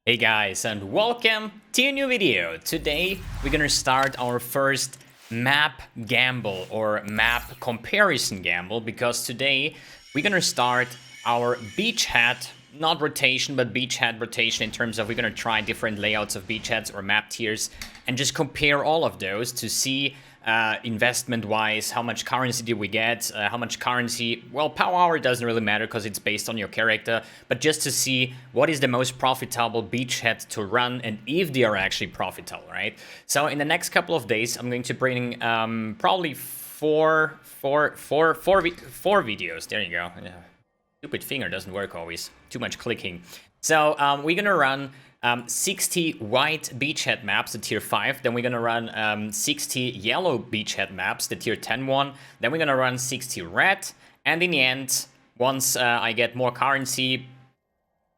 Hey guys, and welcome to a new video. Today we're gonna start our first map gamble or map comparison gamble, because today we're gonna start our beachhead, not rotation, but beachhead rotation, in terms of we're gonna try different layouts of beachheads or map tiers and just compare all of those to see investment wise how much currency do we get, how much currency. Well, power hour doesn't really matter because it's based on your character, but just to see what is the most profitable beachhead to run and if they are actually profitable, right? So in the next couple of days I'm going to bring probably four videos. There you go. Yeah. Stupid finger doesn't work always, too much clicking. So we're gonna run 60 white beachhead maps, the tier 5. Then we're gonna run 60 yellow beachhead maps, the tier 10 one. Then we're gonna run 60 red. And in the end, once I get more currency,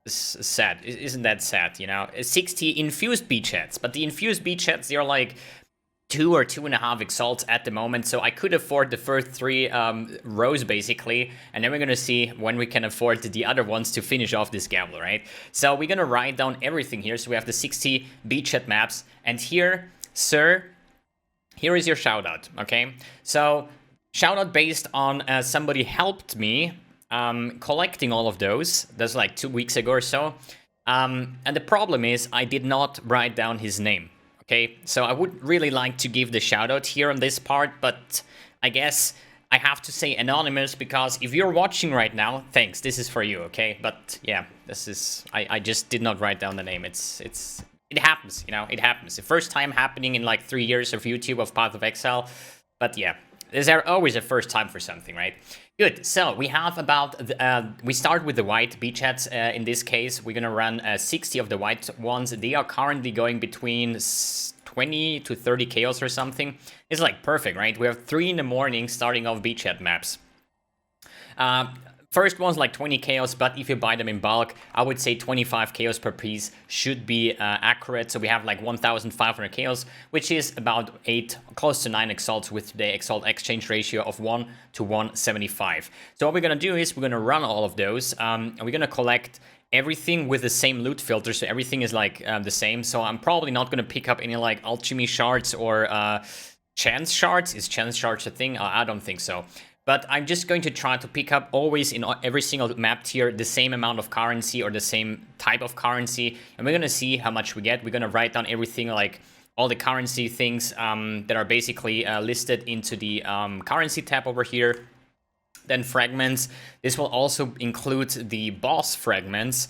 sad, isn't that sad, you know? 60 infused beachheads. But the infused beachheads, they're like 2 or 2.5 exalts at the moment, so I could afford the first 3 rows basically, and then we're gonna see when we can afford the other ones to finish off this gamble, right? So we're gonna write down everything here. So we have the 60 beachhead maps, and here, sir, here is your shout out, okay? So shout out based on somebody helped me collecting all of those. That's like 2 weeks ago or so, and the problem is I did not write down his name. Okay, so I would really like to give the shout out here on this part, but I guess I have to say anonymous, because if you're watching right now, thanks, this is for you, okay? But yeah, this is, I just did not write down the name. It happens, you know, it happens. The first time happening in like 3 years of YouTube of Path of Exile, but yeah, there's always a first time for something, right? Good, so we have about, we start with the white beachheads. In this case, we're gonna run 60 of the white ones. They are currently going between 20 to 30 chaos or something. It's like perfect, right? We have 3 in the morning starting off beachhead maps. First one's like 20 chaos, but if you buy them in bulk, I would say 25 chaos per piece should be accurate. So we have like 1,500 chaos, which is about 8, close to 9 exalts with the exalt exchange ratio of 1 to 175. So what we're gonna do is we're gonna run all of those, and we're gonna collect everything with the same loot filter, so everything is like the same. So I'm probably not gonna pick up any like alchemy shards or chance shards. Is chance shards a thing? I don't think so. But I'm just going to try to pick up always in every single map tier the same amount of currency or the same type of currency. And we're going to see how much we get. We're going to write down everything, like all the currency things that are basically listed into the currency tab over here. Then fragments. This will also include the boss fragments,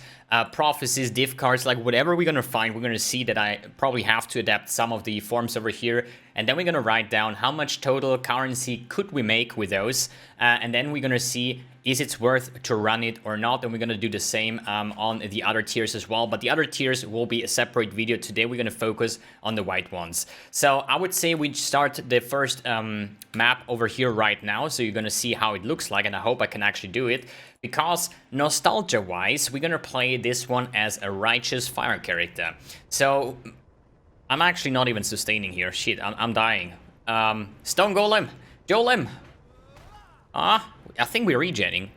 prophecies, div cards, like whatever we're gonna find. We're gonna see that I probably have to adapt some of the forms over here, and then we're gonna write down how much total currency could we make with those, and then we're gonna see is it worth to run it or not, and we're gonna do the same on the other tiers as well. But the other tiers will be a separate video. Today we're gonna focus on the white ones. So I would say we start the first map over here right now, so you're gonna see how it looks like, and I hope I can actually do it, because nostalgia wise we're gonna play this one as a righteous fire character. So I'm actually not even sustaining here. Shit, I'm dying. Stone Golem, Jolem. I think we're regenning.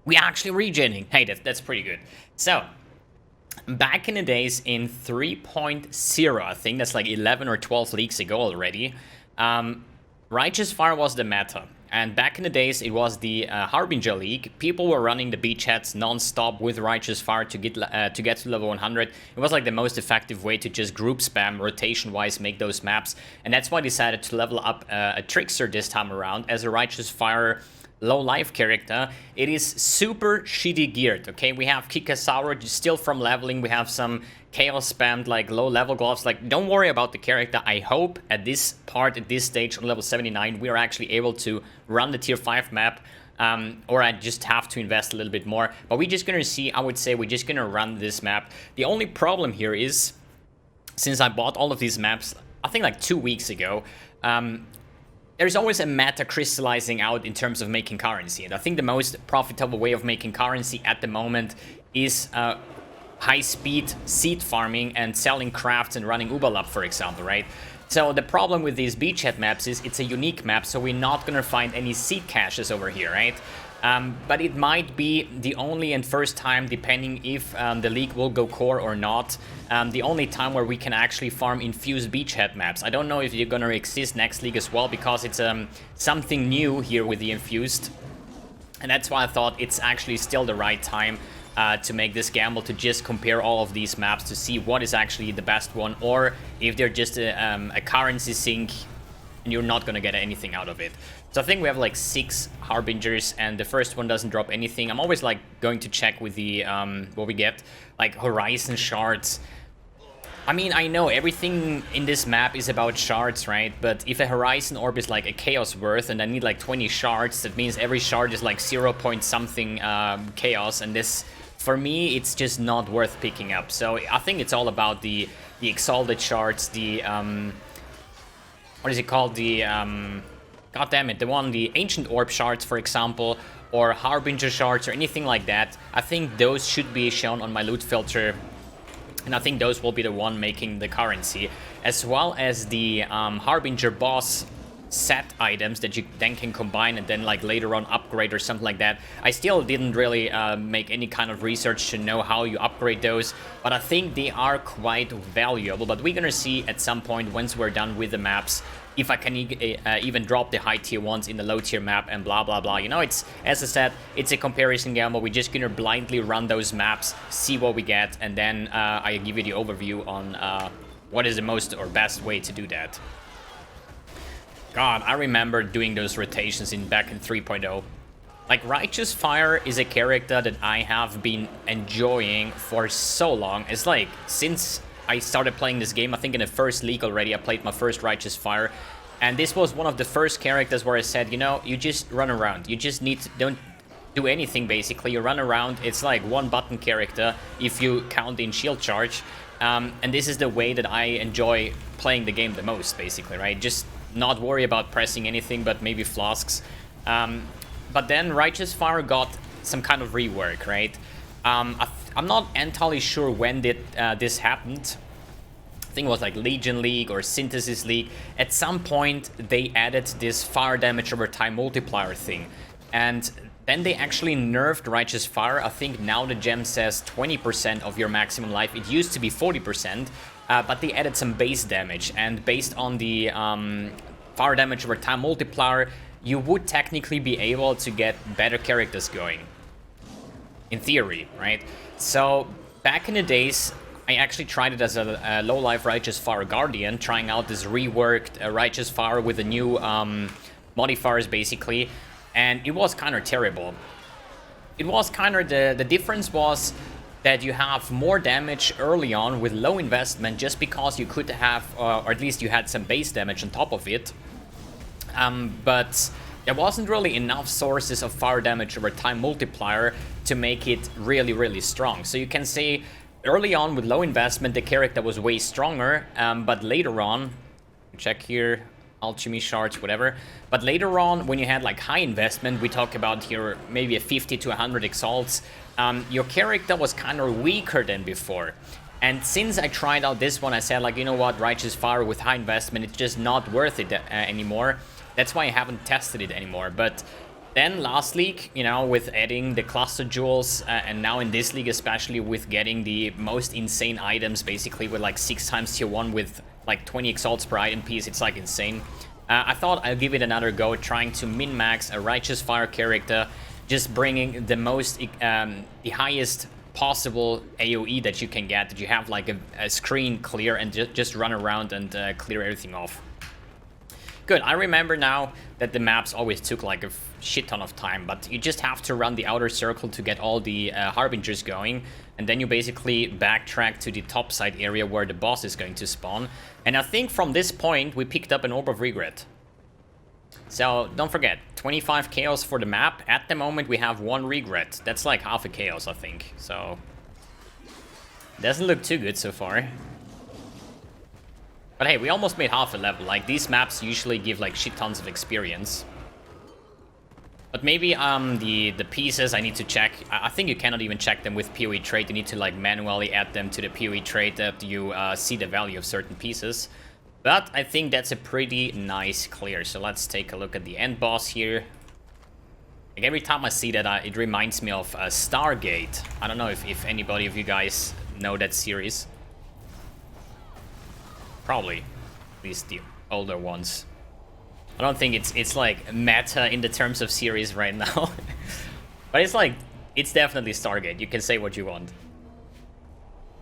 We're actually regenning. Hey, that's pretty good. So, back in the days in 3.0, I think that's like 11 or 12 leagues ago already, Righteous Fire was the meta. And back in the days, it was the Harbinger League. People were running the beachheads non-stop with Righteous Fire to get to level 100. It was like the most effective way to just group spam, rotation-wise, make those maps. And that's why I decided to level up a Trickster this time around as a Righteous Fire low life character. It is super shitty geared, okay? We have Kikasauro still from leveling. We have some chaos spammed like low level gloves. Like, don't worry about the character. I hope at this part, at this stage on level 79, we are actually able to run the tier 5 map, or I just have to invest a little bit more. But we're just gonna see, I would say we're just gonna run this map. The only problem here is, since I bought all of these maps, I think like 2 weeks ago, there's always a meta crystallizing out in terms of making currency. And I think the most profitable way of making currency at the moment is high-speed seed farming and selling crafts and running Uberlab, for example, right? So the problem with these beachhead maps is it's a unique map, so we're not gonna find any seed caches over here, right? But it might be the only and first time, depending if the league will go core or not, the only time where we can actually farm infused beachhead maps. I don't know if they're gonna exist next league as well, because it's something new here with the infused. And that's why I thought it's actually still the right time to make this gamble, to just compare all of these maps to see what is actually the best one, or if they're just a currency sink and you're not gonna get anything out of it. So I think we have like 6 Harbingers, and the first one doesn't drop anything. I'm always like going to check with the what we get, like Horizon shards. I mean, I know everything in this map is about shards, right? But if a Horizon orb is like a chaos worth and I need like 20 shards, that means every shard is like 0 point something chaos, and this, for me, it's just not worth picking up. So I think it's all about the Exalted shards, the what is it called? The God damn it, the Ancient Orb shards, for example, or Harbinger shards or anything like that. I think those should be shown on my loot filter, and I think those will be the one making the currency, as well as the Harbinger boss set items that you then can combine and then like later on upgrade or something like that. I still didn't really make any kind of research to know how you upgrade those, but I think they are quite valuable. But we're gonna see at some point, once we're done with the maps, if I can even drop the high tier ones in the low tier map and blah blah blah. You know, it's, as I said, it's a comparison gamble. We're just gonna blindly run those maps, see what we get, and then I give you the overview on what is the most or best way to do that. God, I remember doing those rotations back in 3.0. Like, Righteous Fire is a character that I have been enjoying for so long. It's like, since I started playing this game, I think in the first league already, I played my first Righteous Fire. And this was one of the first characters where I said, you know, you just run around. You just don't do anything, basically. You run around. It's like one button character if you count in shield charge. And this is the way that I enjoy playing the game the most, basically, right? Just not worry about pressing anything but maybe flasks. But then Righteous Fire got some kind of rework, right? I'm not entirely sure when did this happened. I think it was like Legion League or Synthesis League. At some point they added this fire damage over time multiplier thing, and then they actually nerfed Righteous Fire. I think now the gem says 20% of your maximum life. It used to be 40%, but they added some base damage, and based on the fire damage over time multiplier, you would technically be able to get better characters going. In theory, right? So back in the days, I actually tried it as a low-life Righteous Fire Guardian, trying out this reworked Righteous Fire with the new modifiers, basically, and it was kind of terrible. It was kind of, the difference was that you have more damage early on with low investment, just because you could have, or at least you had some base damage on top of it. But there wasn't really enough sources of fire damage over time multiplier to make it really, really strong. So you can say early on with low investment, the character was way stronger, but later on, check here, alchemy shards, whatever. But later on, when you had like high investment, we talk about here maybe a 50 to 100 exalts, your character was kind of weaker than before. And since I tried out this one, I said, like, you know what, Righteous Fire with high investment, it's just not worth it anymore. That's why I haven't tested it anymore. But then last league, you know, with adding the cluster jewels, and now in this league especially with getting the most insane items, basically with like 6 times tier 1 with like 20 exalts per item piece, it's like insane. I thought I'll give it another go, trying to min-max a Righteous Fire character, just bringing the most, the highest possible AoE that you can get, that you have like a screen clear and just run around and clear everything off. Good, I remember now that the maps always took like a shit ton of time, but you just have to run the outer circle to get all the Harbingers going, and then you basically backtrack to the top side area where the boss is going to spawn. And I think from this point we picked up an Orb of Regret. So don't forget, 25 chaos for the map. At the moment we have 1 regret. That's like half a chaos, I think. So doesn't look too good so far. But hey, we almost made half a level. Like, these maps usually give like shit tons of experience. But maybe the pieces I need to check. I think you cannot even check them with PoE trait. You need to like manually add them to the PoE trait that you see the value of certain pieces. But I think that's a pretty nice clear. So let's take a look at the end boss here. Like every time I see that, it reminds me of Stargate. I don't know if anybody of you guys know that series. Probably, at least the older ones. I don't think it's like meta in the terms of series right now. But it's like, it's definitely Stargate. You can say what you want.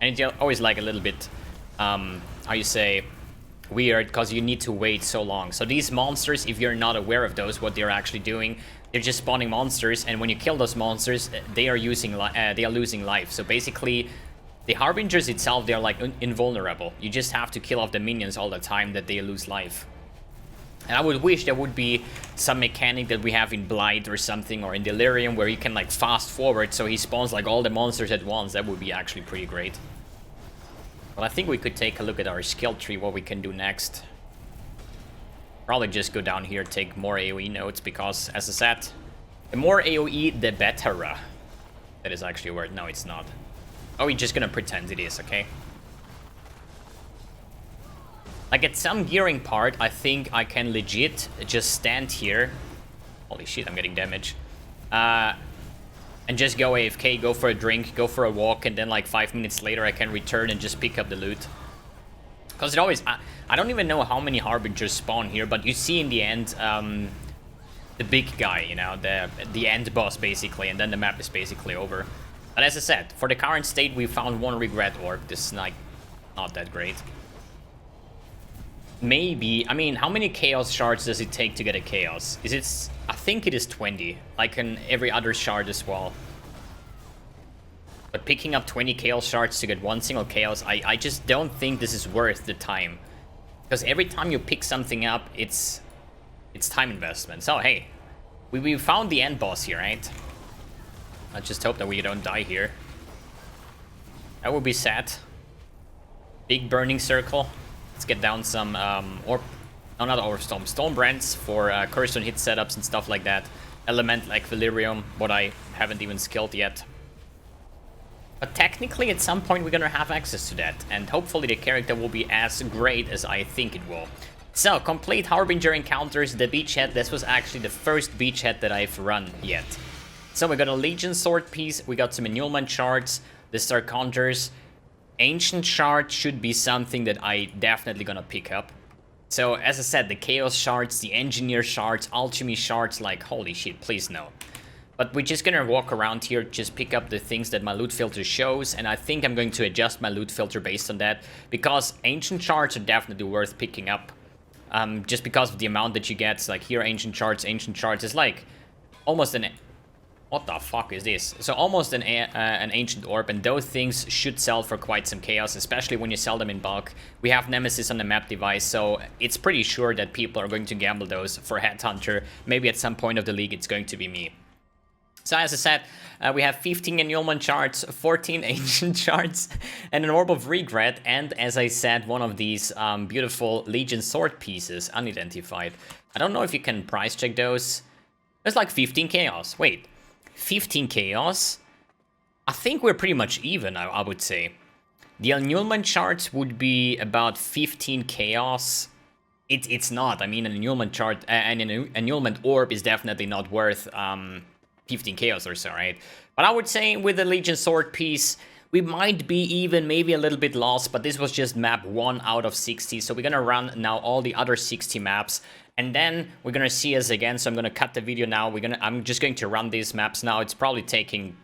And it's always like a little bit, how you say, weird, because you need to wait so long. So these monsters, if you're not aware of those, what they're actually doing, they're just spawning monsters, and when you kill those monsters, they are losing life. So basically, the Harbingers itself, they are like invulnerable. You just have to kill off the minions all the time that they lose life. And I would wish there would be some mechanic that we have in Blight or something, or in Delirium, where you can like fast forward so he spawns like all the monsters at once. That would be actually pretty great. But I think we could take a look at our skill tree, what we can do next. Probably just go down here, take more AoE nodes, because as I said, the more AoE, the better. That is actually a word. No, it's not. Oh, we're just gonna pretend it is, okay? Like at some gearing part, I think I can legit just stand here. Holy shit, I'm getting damage. And just go AFK, go for a drink, go for a walk, and then like 5 minutes later I can return and just pick up the loot. Because it always... I don't even know how many Harbingers spawn here, but you see in the end the big guy, you know, the end boss basically, and then the map is basically over. But as I said, for the current state, we found one regret orb. This is like not that great. Maybe, I mean, how many chaos shards does it take to get a chaos? Is it, I think it is 20, like in every other shard as well. But picking up 20 chaos shards to get one single chaos, I just don't think this is worth the time. Because every time you pick something up, it's time investment. So hey, we found the end boss here, right? I just hope that we don't die here. That would be sad. Big burning circle. Let's get down some stone brands for curse on hit setups and stuff like that. Element like Valerium, what I haven't even skilled yet. But technically at some point we're gonna have access to that, and hopefully the character will be as great as I think it will. So, complete Harbinger encounters, the Beachhead. This was actually the first Beachhead that I've run yet. So we got a Legion sword piece, we got some annulment shards, the Star Conjures. Ancient shard should be something that I definitely gonna pick up. So as I said, the Chaos shards, the Engineer shards, Alchemy shards, like holy shit, please no. But we're just gonna walk around here, just pick up the things that my loot filter shows, and I think I'm going to adjust my loot filter based on that, because Ancient shards are definitely worth picking up. Just because of the amount that you get. Like here, Ancient shards is like almost an... What the fuck is this? So almost an ancient orb, and those things should sell for quite some chaos, especially when you sell them in bulk. We have Nemesis on the map device, so it's pretty sure that people are going to gamble those for Headhunter. Maybe at some point of the league it's going to be me. So as I said, we have 15 annulment shards, 14 ancient shards, and an orb of regret, and as I said, one of these beautiful Legion sword pieces, unidentified. I don't know if you can price check those. There's like 15 chaos. Wait. 15 chaos? I think we're pretty much even, I would say. The annulment shards would be about 15 chaos. It's not. I mean, an annulment shard, an annulment orb is definitely not worth 15 chaos or so, right? But I would say with the Legion sword piece, we might be even, maybe a little bit lost, but this was just map 1 out of 60, so we're gonna run now all the other 60 maps. And then we're gonna see us again, so I'm gonna cut the video now. I'm just going to run these maps now. It's probably taking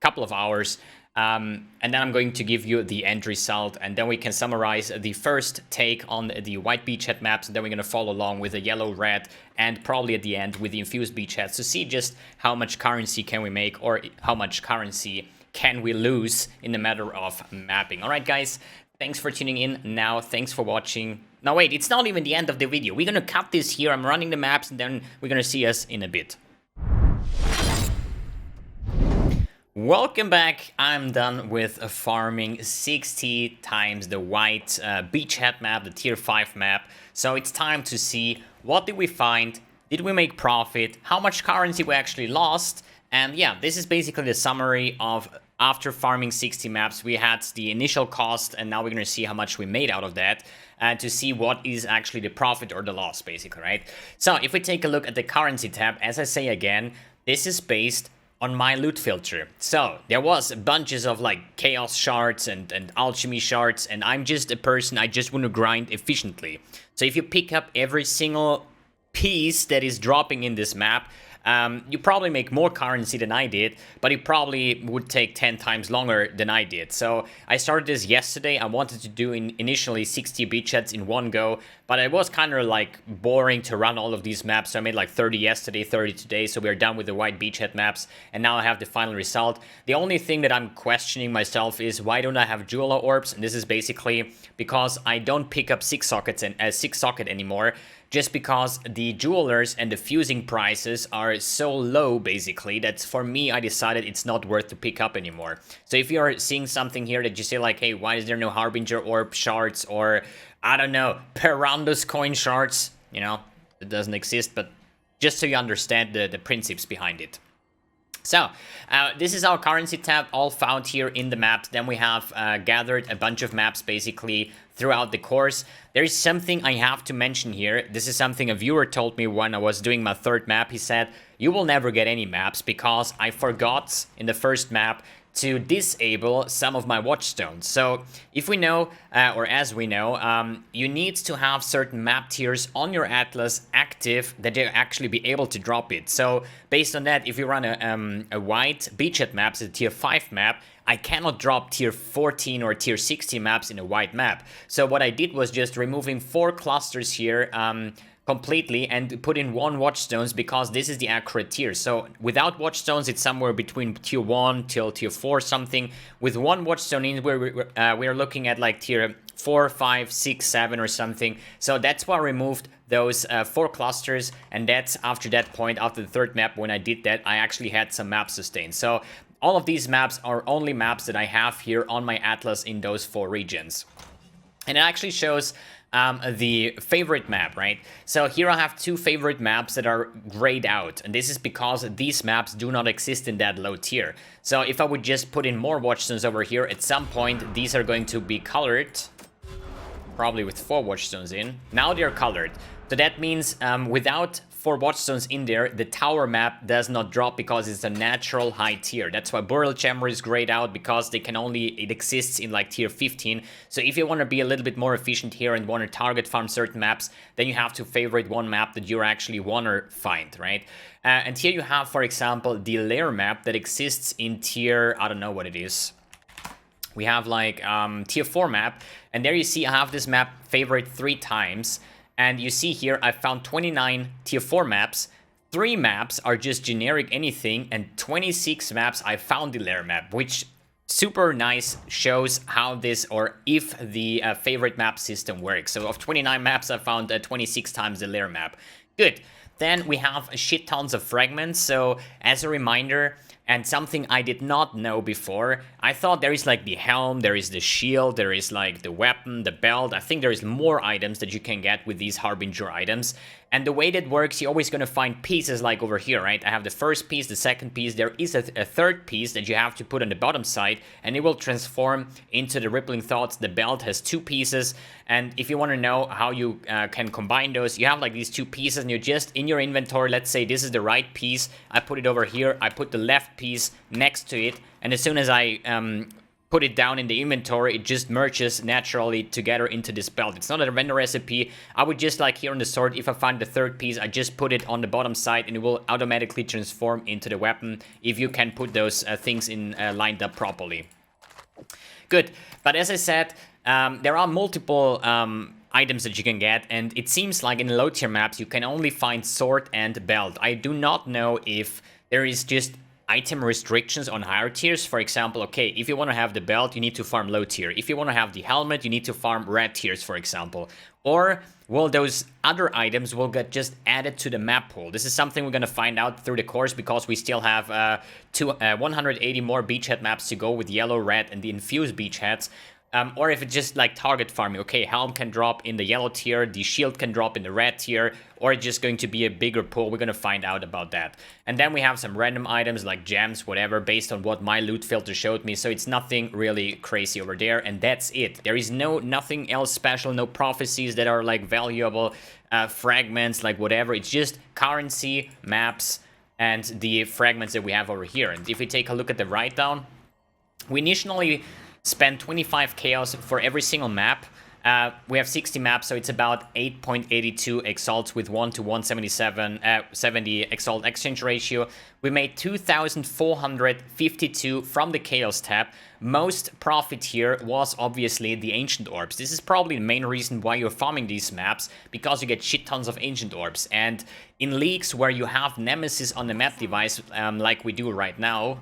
a couple of hours. And then I'm going to give you the end result, and then we can summarize the first take on the white beachhead maps, and then we're gonna follow along with the yellow, red, and probably at the end with the infused beachheads to see just how much currency can we make, or how much currency can we lose in the matter of mapping. Alright guys, thanks for tuning in now, thanks for watching. Now wait, it's not even the end of the video. We're gonna cut this here, I'm running the maps, and then we're gonna see us in a bit. Welcome back. I'm done with farming 60 times the white beachhead map, the tier 5 map. So it's time to see what did we find, did we make profit, how much currency we actually lost, and yeah, this is basically the summary of after farming 60 maps. We had the initial cost, and now we're gonna see how much we made out of that, to see what is actually the profit or the loss, basically, right? So if we take a look at the currency tab, as I say again, this is based on my loot filter. So there was bunches of like chaos shards and alchemy shards, and I'm just a person, I just want to grind efficiently. So if you pick up every single piece that is dropping in this map, you probably make more currency than I did, but it probably would take 10 times longer than I did. So I started this yesterday. I wanted to do initially 60 beachheads in one go, but it was kind of like boring to run all of these maps. So I made like 30 yesterday, 30 today. So we're done with the white beachhead maps, and now I have the final result. The only thing that I'm questioning myself is why don't I have jeweler orbs? And this is basically because I don't pick up 6 socket anymore. Just because the jewelers and the fusing prices are so low, basically, that for me, I decided it's not worth to pick up anymore. So if you're seeing something here that you say like, hey, why is there no Harbinger orb shards, or, I don't know, Perandus coin shards, you know, it doesn't exist, but just so you understand the principles behind it. So, this is our currency tab, all found here in the maps. Then we have gathered a bunch of maps, basically, throughout the course. There is something I have to mention here. This is something a viewer told me when I was doing my third map. He said, you will never get any maps because I forgot in the first map to disable some of my watchstones. So if we know, or as we know, you need to have certain map tiers on your atlas active that you actually be able to drop it. So based on that, if you run a white beachhead map, it's a tier 5 map, I cannot drop tier 14 or tier 16 maps in a white map. So what I did was just removing 4 clusters here, completely, and put in 1 watchstones because this is the accurate tier. So without watchstones, it's somewhere between tier 1 till tier 4 something. With 1 watchstone in, we're looking at like tier 4, 5, 6, 7 or something. So that's why I removed those 4 clusters, and that's after that point, after the third map, when I did that, I actually had some map sustain. So all of these maps are only maps that I have here on my atlas in those 4 regions. And it actually shows the favorite map, right? So here I have 2 favorite maps that are grayed out, and this is because these maps do not exist in that low tier. So if I would just put in more watchstones over here, at some point these are going to be colored, probably with 4 watchstones in. Now they're colored. So that means without 4 watchstones in there, the tower map does not drop because it's a natural high tier. That's why Burial Chamber is grayed out, because it exists in like tier 15. So if you want to be a little bit more efficient here and want to target farm certain maps, then you have to favorite one map that you actually want to find, right? And here you have, for example, the lair map that exists in tier, I don't know what it is. We have like tier 4 map, and there you see I have this map favorite 3 times. And you see here, I found 29 tier 4 maps, 3 maps are just generic anything, and 26 maps I found the lair map, which super nice, shows how this, or if the favorite map system works. So of 29 maps, I found 26 times the lair map. Good. Then we have shit tons of fragments. So as a reminder, and something I did not know before, I thought there is like the helm, there is the shield, there is like the weapon, the belt. I think there is more items that you can get with these Harbinger items. And the way that works, you're always going to find pieces like over here, right? I have the first piece, the second piece. There is a third piece that you have to put on the bottom side, and it will transform into the Rippling Thoughts. The belt has 2 pieces, and if you want to know how you can combine those, you have like these 2 pieces, and you're just in your inventory. Let's say this is the right piece. I put it over here. I put the left piece next to it, and as soon as I put it down in the inventory, it just merges naturally together into this belt. It's not a random recipe. I would just, like here on the sword, if I find the third piece, I just put it on the bottom side and it will automatically transform into the weapon if you can put those things in lined up properly. Good. But as I said, there are multiple items that you can get, and it seems like in low tier maps you can only find sword and belt. I do not know if there is just item restrictions on higher tiers. For example, okay, if you want to have the belt, you need to farm low tier. If you want to have the helmet, you need to farm red tiers, for example. Or, well, those other items will get just added to the map pool. This is something we're going to find out through the course, because we still have 180 more beachhead maps to go with yellow, red, and the infused beachheads. Or if it's just like target farming, okay, helm can drop in the yellow tier, the shield can drop in the red tier, or it's just going to be a bigger pool. We're going to find out about that. And then we have some random items like gems, whatever, based on what my loot filter showed me. So it's nothing really crazy over there, and that's it. There is nothing else special, no prophecies that are like valuable, fragments, like whatever. It's just currency, maps, and the fragments that we have over here. And if we take a look at the write down, we initially spent 25 chaos for every single map. We have 60 maps, so it's about 8.82 exalts with 1 to 177 exalt exchange ratio. We made 2,452 from the chaos tab. Most profit here was obviously the ancient orbs. This is probably the main reason why you're farming these maps, because you get shit tons of ancient orbs. And in leagues where you have Nemesis on the map device, like we do right now,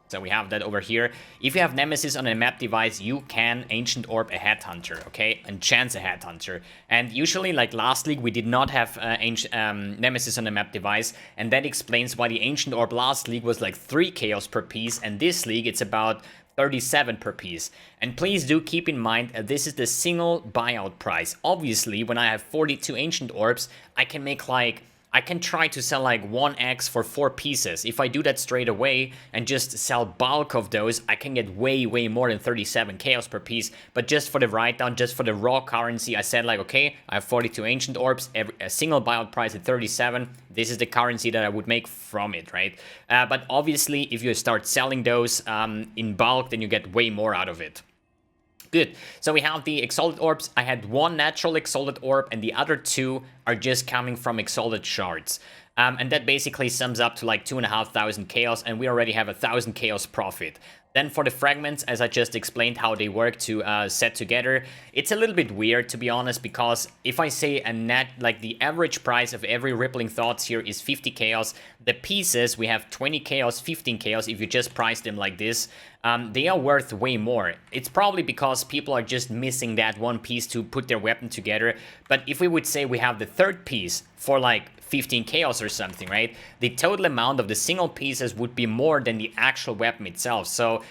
so we have that over here. If you have Nemesis on a map device, you can Ancient Orb a Headhunter, okay? And chance a Headhunter. And usually, like last league, we did not have Nemesis on a map device. And that explains why the Ancient Orb last league was like 3 chaos per piece. And this league, it's about 37 per piece. And please do keep in mind, this is the single buyout price. Obviously, when I have 42 Ancient Orbs, I can make like... I can try to sell like 1x for 4 pieces. If I do that straight away and just sell bulk of those, I can get way more than 37 chaos per piece. But just for the write down, just for the raw currency, I said like, okay, I have 42 ancient orbs, a single buyout price at 37. This is the currency that I would make from it, right? But obviously, if you start selling those in bulk, then you get way more out of it. Good. So we have the Exalted Orbs. I had 1 natural Exalted Orb, and the other 2 are just coming from Exalted Shards. And that basically sums up to like 2,500 chaos, and we already have 1,000 chaos profit. Then for the fragments, as I just explained how they work to set together, it's a little bit weird, to be honest, because if I say a net, like the average price of every Rippling Thoughts here is 50 chaos, the pieces, we have 20 chaos, 15 chaos, if you just price them like this, they are worth way more. It's probably because people are just missing that one piece to put their weapon together. But if we would say we have the third piece for like 15 chaos or something, right? The total amount of the single pieces would be more than the actual weapon itself. So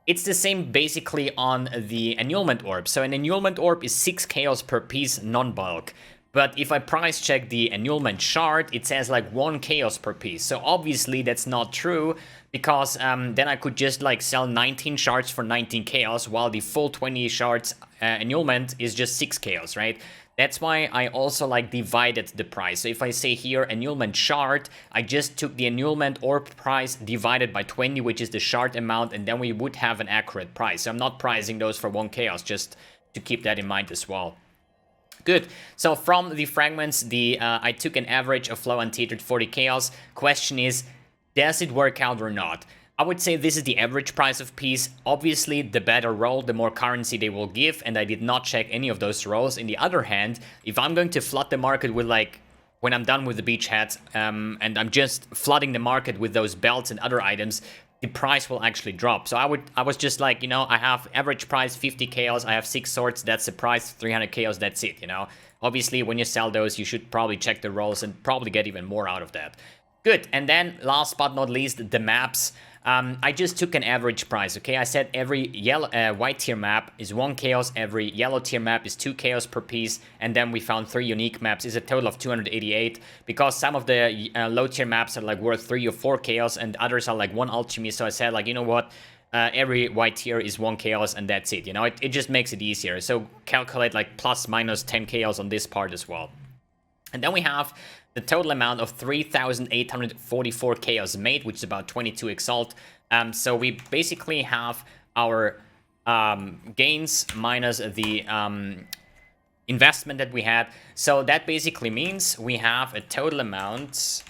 it's the same basically on the annulment orb. So an annulment orb is 6 chaos per piece non-bulk. But if I price check the annulment shard, it says like 1 chaos per piece. So obviously that's not true, because then I could just like sell 19 shards for 19 chaos, while the full 20 shards annulment is just 6 chaos, right? That's why I also like divided the price. So if I say here annulment shard, I just took the annulment orb price divided by 20, which is the shard amount, and then we would have an accurate price. So I'm not pricing those for 1 chaos, just to keep that in mind as well. Good. So from the fragments, I took an average of flow untethered 40 chaos. Question is, does it work out or not? I would say this is the average price of piece. Obviously, the better roll, the more currency they will give, and I did not check any of those rolls. On the other hand, if I'm going to flood the market with like, when I'm done with the Beachheads, and I'm just flooding the market with those belts and other items, the price will actually drop. So I was just like, you know, I have average price 50 chaos, I have 6 swords, that's the price, 300 chaos, that's it, you know. Obviously, when you sell those, you should probably check the rolls and probably get even more out of that. Good, and then last but not least, the maps. I just took an average price, okay? I said every white tier map is 1 chaos, every yellow tier map is 2 chaos per piece, and then we found 3 unique maps. It's a total of 288, because some of the low tier maps are like worth 3 or 4 chaos, and others are like 1 alchemy. So I said like, you know what? Every white tier is 1 chaos, and that's it, you know? It just makes it easier. So calculate like plus minus 10 chaos on this part as well. And then we have the total amount of 3,844 chaos made, which is about 22 exalt. So we basically have our gains minus the investment that we had. So that basically means we have a total amount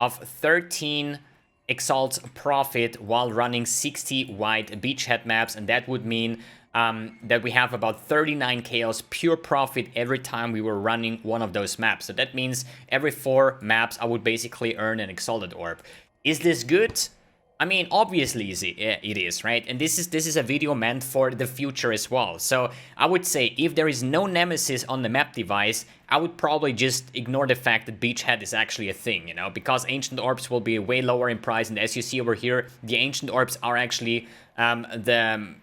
of 13 exalt profit while running 60 white beachhead maps, and that would mean that we have about 39 chaos pure profit every time we were running one of those maps. So that means every 4 maps I would basically earn an Exalted Orb. Is this good? I mean, obviously it is, right? And this is a video meant for the future as well. So I would say if there is no Nemesis on the map device, I would probably just ignore the fact that Beachhead is actually a thing, you know, because Ancient Orbs will be way lower in price. And as you see over here, the Ancient Orbs are actually the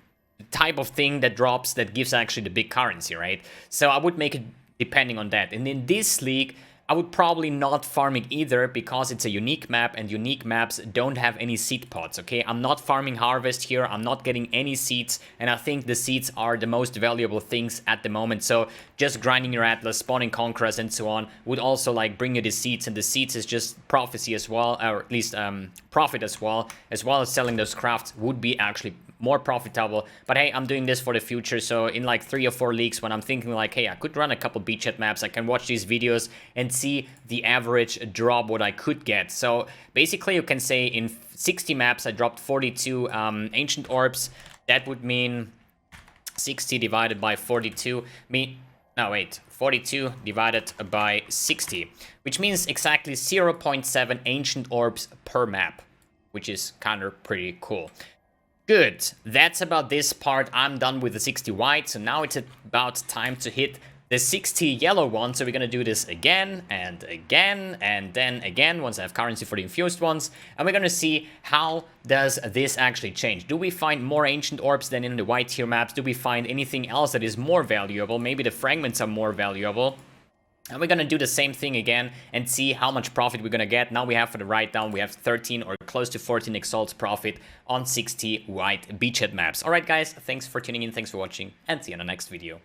type of thing that drops that gives actually the big currency, right? So I would make it depending on that. And in this league, I would probably not farm it either because it's a unique map and unique maps don't have any seed pods, okay? I'm not farming harvest here, I'm not getting any seeds, and I think the seeds are the most valuable things at the moment. So just grinding your Atlas, spawning Conquerors and so on would also like bring you the seeds, and the seeds is just prophecy as well, or at least profit as well as selling those crafts would be actually more profitable. But hey, I'm doing this for the future, so in like 3 or 4 leagues when I'm thinking like, hey, I could run a couple beachhead maps, I can watch these videos and see the average drop what I could get. So basically you can say in 60 maps I dropped 42 ancient orbs. That would mean 60 divided by 42 no wait, 42 divided by 60, which means exactly 0.7 ancient orbs per map, which is kind of pretty cool. Good, that's about this part. I'm done with the 60 white, so now it's about time to hit the 60 yellow one. So we're gonna do this again and again and then again once I have currency for the infused ones, and we're gonna see how does this actually change. Do we find more ancient orbs than in the white tier maps? Do we find anything else that is more valuable? Maybe the fragments are more valuable. And we're gonna do the same thing again and see how much profit we're gonna get. Now we have for the write down, we have 13 or close to 14 exalts profit on 60 white beachhead maps. Alright guys, thanks for tuning in, thanks for watching, and see you in the next video.